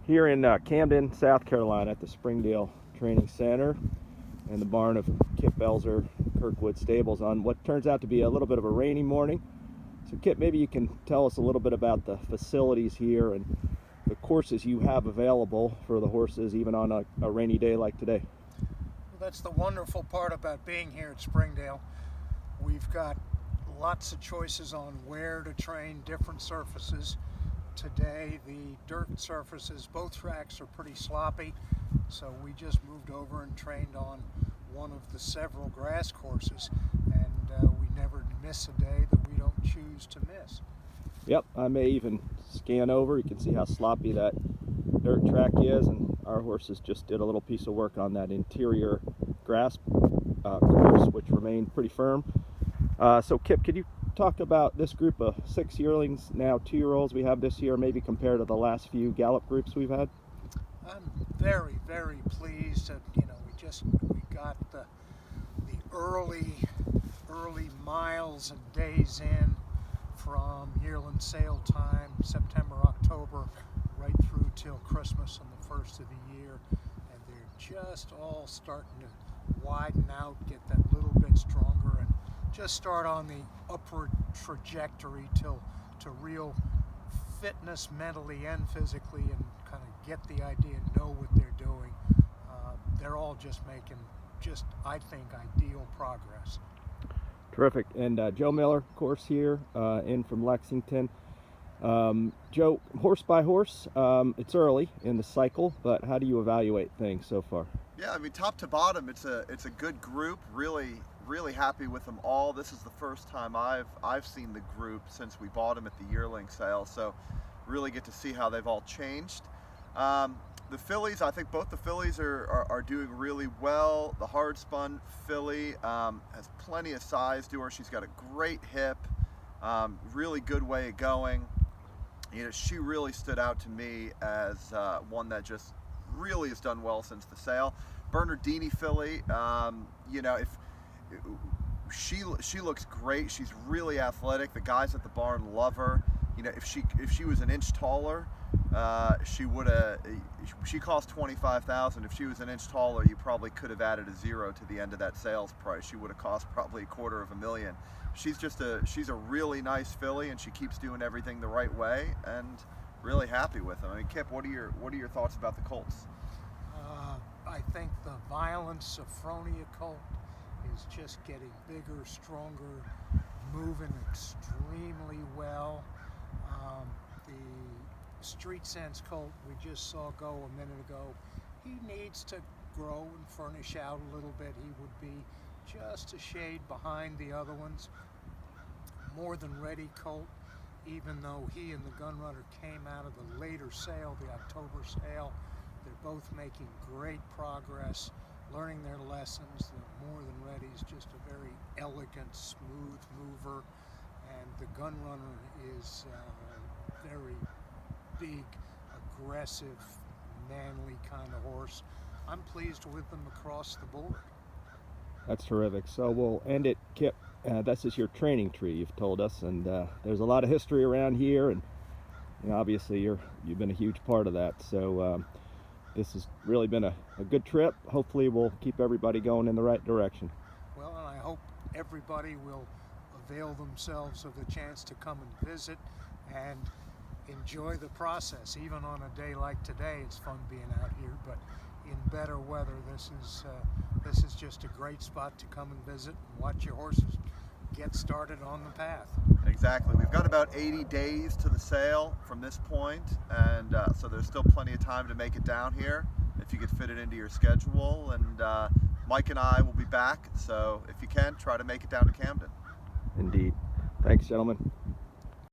Here in Camden, South Carolina at the Springdale Training Center in the barn of Kip Belzer Kirkwood Stables on what turns out to be a little bit of a rainy morning. So Kip, maybe you can tell us a little bit about the facilities here and the courses you have available for the horses even on a rainy day like today. Well, that's the wonderful part about being here at Springdale. We've got lots of choices on where to train, different surfaces. Today the dirt surfaces, both tracks are pretty sloppy, so we just moved over and trained on one of the several grass courses, and we never miss a day that we don't choose to miss. Yep, I may even scan over. You can see how sloppy that dirt track is, and our horses just did a little piece of work on that interior grass course, which remained pretty firm. So Kip, could you talk about this group of 6 yearlings, now 2-year-olds we have this year, maybe compared to the last few Gallop groups we've had? I'm very, very pleased that, we got the early miles and days in from yearling sale time, September, October, right through till Christmas and the first of the year, and they're just all starting to widen out, get that little bit stronger, and just start on the upward trajectory to real fitness mentally and physically, and kind of get the idea, know what they're doing. They're all just making I think, ideal progress. Terrific. And Joe Miller, of course, here in from Lexington. Joe, horse by horse, it's early in the cycle, but how do you evaluate things so far? Yeah, I mean, top to bottom, it's a good group. Really happy with them all. This is the first time I've seen the group since we bought them at the yearling sale, so really get to see how they've all changed. The fillies, I think both the fillies are doing really well. The hard spun filly has plenty of size to her. She's got a great hip, really good way of going. She really stood out to me as one that just really has done well since the sale. Bernardini filly, if she looks great. She's really athletic. The guys at the barn love her. If she was an inch taller, she cost $25,000. If she was an inch taller, you probably could have added a zero to the end of that sales price. She would have cost probably $250,000. She's a really nice filly, and she keeps doing everything the right way, and really happy with them. I mean, Kip, what are your thoughts about the colts? I think the Violent Sophronia colt is just getting bigger, stronger, moving extremely well. The Street Sense colt we just saw go a minute ago, he needs to grow and furnish out a little bit. He would be just a shade behind the other ones. More Than Ready colt, even though he and the Gunrunner came out of the later sale, the October sale, they're both making great progress, learning their lessons. The More Than Ready is just a very elegant, smooth mover, and the Gunrunner is very big, aggressive, manly kind of horse. I'm pleased with them across the board. That's terrific. So we'll end it, Kip. This is your training tree, you've told us, and there's a lot of history around here, and obviously you've been a huge part of that. So this has really been a good trip. Hopefully we'll keep everybody going in the right direction. Well, and I hope everybody will avail themselves of the chance to come and visit and enjoy the process. Even on a day like today, it's fun being out here, but in better weather, this is just a great spot to come and visit and watch your horses get started on the path. Exactly. We've got about 80 days to the sale from this point, and so there's still plenty of time to make it down here if you could fit it into your schedule. And Mike and I will be back, so if you can, try to make it down to Camden. Indeed. Thanks, gentlemen.